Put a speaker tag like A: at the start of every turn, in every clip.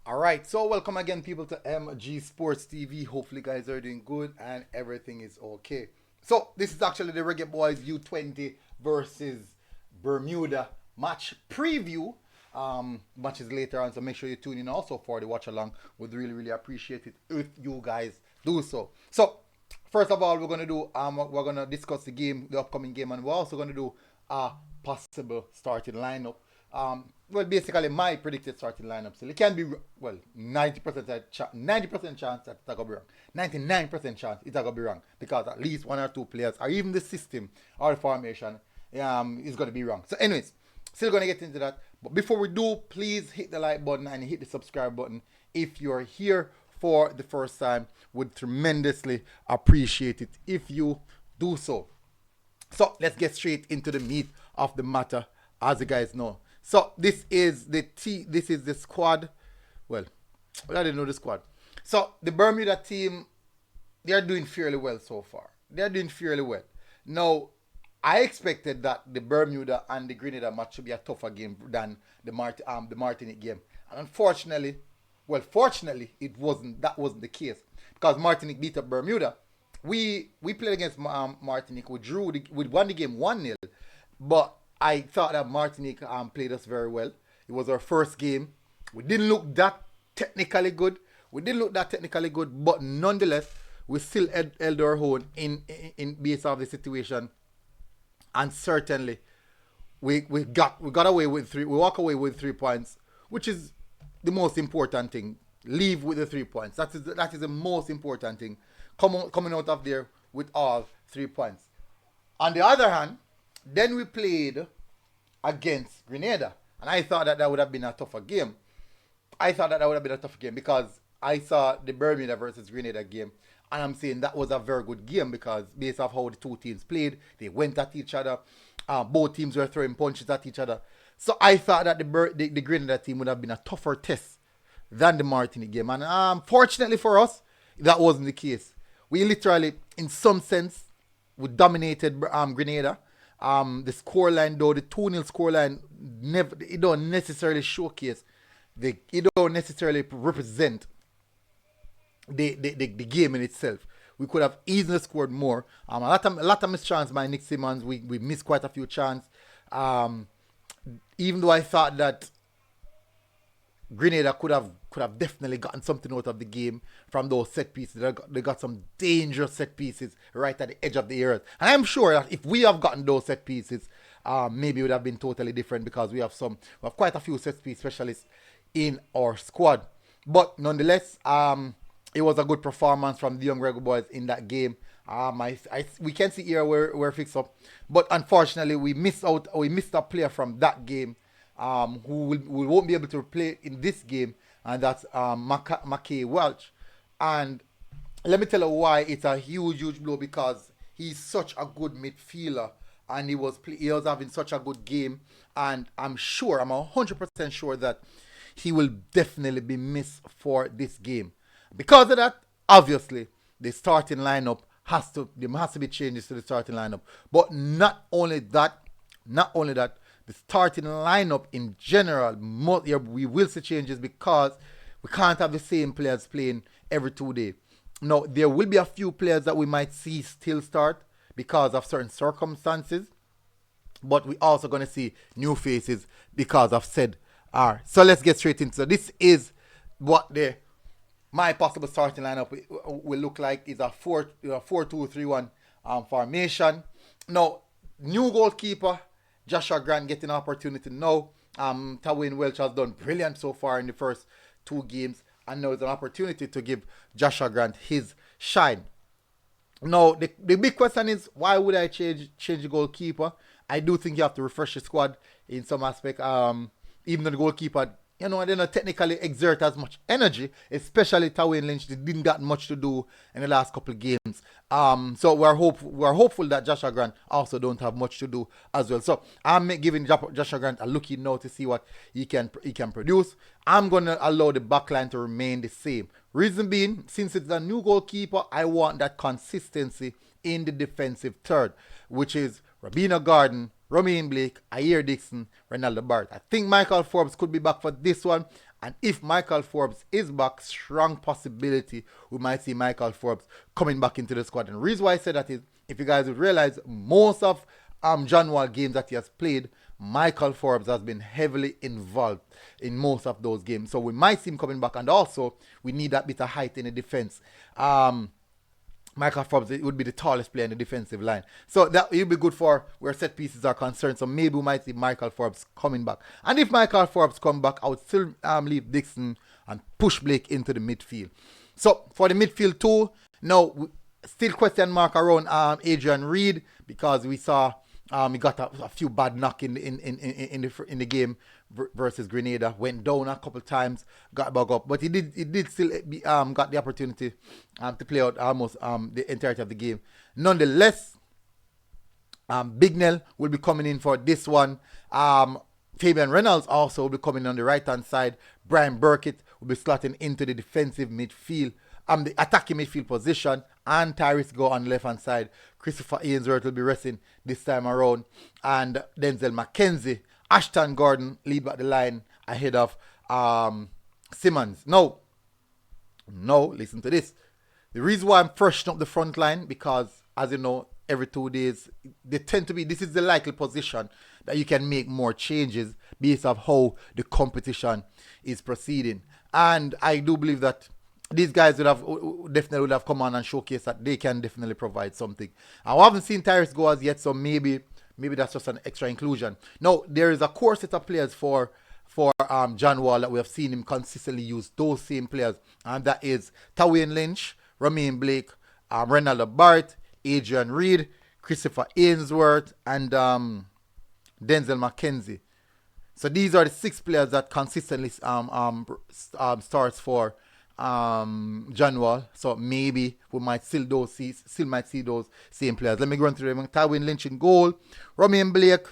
A: All right, so welcome again, people, to MG Sports TV. Hopefully, guys are doing good and everything is okay. So, this is actually the Reggae Boyz U20 versus Bermuda match preview. Matches later on, so make sure you tune in also for the watch along. Would really appreciate it if you guys do so. So, first of all, we're gonna discuss the upcoming game, and we're also gonna do a possible starting lineup. Well, basically, my predicted starting lineup. So it can be 90% chance that it's gonna be wrong. 99% chance it's gonna be wrong because at least one or two players, or even the system or the formation, is gonna be wrong. So, anyways, still gonna get into that. But before we do, please hit the like button and hit the subscribe button if you're here for the first time. Would tremendously appreciate it if you do so. So let's get straight into the meat of the matter, as you guys know. So this is the squad. Well, I didn't know the squad. So the Bermuda team, they are doing fairly well so far. They are doing fairly well. Now, I expected that the Bermuda and the Grenada match should be a tougher game than the Martinique game, and unfortunately, fortunately, it wasn't. That wasn't the case because Martinique beat up Bermuda. We played against Martinique. We won the game 1-0, but I thought that Martinique played us very well. It was our first game. We didn't look that technically good. But nonetheless, we still held our own in base of the situation, and certainly we got away with three. We walk away with 3 points, which is the most important thing. Leave with the 3 points. That is the most important thing. Coming out of there with all 3 points. On the other hand, then we played against Grenada, and I thought that would have been a tougher game. Because I saw the Bermuda versus Grenada game, and I'm saying that was a very good game because based off how the two teams played, they went at each other. Both teams were throwing punches at each other. So I thought that the Grenada team would have been a tougher test than the Martinique game, and fortunately for us, that wasn't the case. We literally, in some sense, we dominated Grenada. The scoreline, though, the 2-0 scoreline, it don't necessarily showcase, it don't necessarily represent the game in itself. We could have easily scored more. A lot of missed chances by Nick Simmons. We missed quite a few chances. Even though I thought that Grenada could have definitely gotten something out of the game from those set pieces. They got some dangerous set pieces right at the edge of the area. And I'm sure that if we have gotten those set pieces, maybe it would have been totally different because we have quite a few set piece specialists in our squad. But nonetheless, it was a good performance from the young Reggae Boyz in that game. We can see here we're fixed up, but unfortunately we missed a player from that game, who won't be able to play in this game, and that's McKay Welch. And let me tell you why it's a huge blow, because he's such a good midfielder, and he was having such a good game, and I'm 100% sure that he will definitely be missed for this game. Because of that, obviously, the starting lineup there has to be changes to the starting lineup. But not only that, the starting lineup in general, we will see changes because we can't have the same players playing every 2 days. Now, there will be a few players that we might see still start because of certain circumstances, but we're also going to see new faces because of said R. So let's get straight into it. This is what my possible starting lineup will look like. Is a 4-2-3-1 formation. Now, new goalkeeper Joshua Grant getting an opportunity now. Tawin Welch has done brilliant so far in the first 2 games, and now it's an opportunity to give Joshua Grant his shine. Now, the big question is, why would I change the goalkeeper? I do think you have to refresh the squad in some aspect. Even though the goalkeeper, they don't technically exert as much energy, especially Tawin Lynch. They didn't got much to do in the last couple of games. So we're hopeful that Joshua Grant also don't have much to do as well. So I'm giving Joshua Grant a look now to see what he can produce. I'm gonna allow the backline to remain the same. Reason being, since it's a new goalkeeper, I want that consistency in the defensive third, which is Rabina Garden, Romain Blake, Ayer Dixon, Ronaldo Barrett. I think Michael Forbes could be back for this one. And if Michael Forbes is back, strong possibility we might see Michael Forbes coming back into the squad. And the reason why I say that is, if you guys would realize, most of John Wall games that he has played, Michael Forbes has been heavily involved in most of those games. So we might see him coming back. And also, we need that bit of height in the defense. Michael Forbes, it would be the tallest player in the defensive line. So that will be good for where set pieces are concerned. So maybe we might see Michael Forbes coming back. And if Michael Forbes come back, I would still leave Dixon and push Blake into the midfield. So for the midfield too, now still question mark around Adrian Reed, because we saw he got a few bad knock in the game versus Grenada. Went down a couple times, got back up, but he did still got the opportunity to play out almost the entirety of the game. Nonetheless, Bignell will be coming in for this one. Fabian Reynolds also will be coming on the right hand side. Brian Burkitt will be slotting into the defensive midfield, the attacking midfield position, and Tyrese go on the left hand side. Christopher Ainsworth will be resting this time around, and Denzel McKenzie, Ashton Gordon lead back the line ahead of Simmons. No, listen to this. The reason why I'm freshening up the front line, because as you know, every 2 days they tend to be, this is the likely position that you can make more changes based on how the competition is proceeding. And I do believe that these guys definitely would have come on and showcased that they can definitely provide something. I haven't seen Tyrese go as yet, so maybe that's just an extra inclusion. Now, there is a core set of players for John Wall that we have seen him consistently use those same players, and that is Tawain Lynch, Romain Blake, Ronaldo Barrett, Adrian Reed, Christopher Ainsworth, and Denzel McKenzie. So these are the 6 players that consistently starts for John Wall. So maybe we might still might see those same players. Let me go on through them. Tawain Lynch in goal, Romain Blake,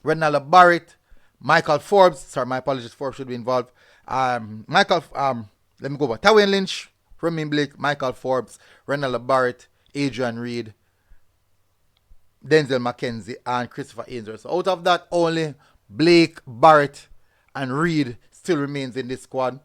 A: Ronaldo Barrett, Michael Forbes. Sorry, my apologies. Forbes should be involved. Let me go back. Tawain Lynch, Romain Blake, Michael Forbes, Ronaldo Barrett, Adrian Reed, Denzel McKenzie, and Christopher Ainsworth. So out of that, only Blake, Barrett, and Reed still remains in this squad.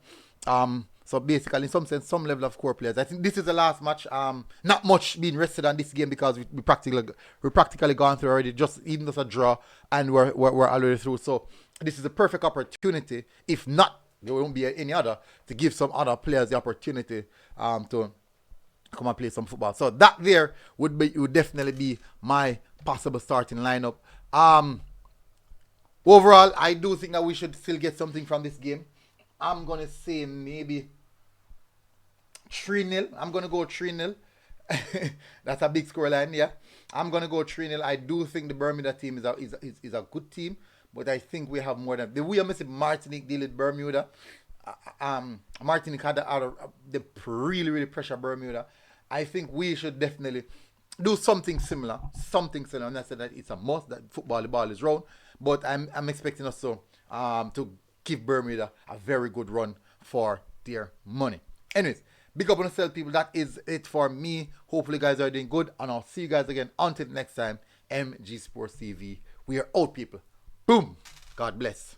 A: So basically, in some sense, some level of core players. I think this is the last match. Not much being rested on this game because we practically gone through already. Even just a draw, and we're already through. So this is a perfect opportunity. If not, there won't be any other, to give some other players the opportunity to come and play some football. So that there would definitely be my possible starting lineup. Overall, I do think that we should still get something from this game. I'm gonna say maybe 3-0. I'm gonna go 3-0. That's a big scoreline, yeah. I'm gonna go 3-0. I do think the Bermuda team is a good team, but I think we have more than the way Martinique deal with Bermuda. Martinique had the really pressure Bermuda. I think we should definitely do something similar. I'm not saying that it's a must that the ball is round, but I'm expecting us to give Bermuda a very good run for their money. Anyways, big up on yourself, people. That is it for me. Hopefully you guys are doing good, and I'll see you guys again until next time. MG Sports TV. We are out, people. Boom. God bless.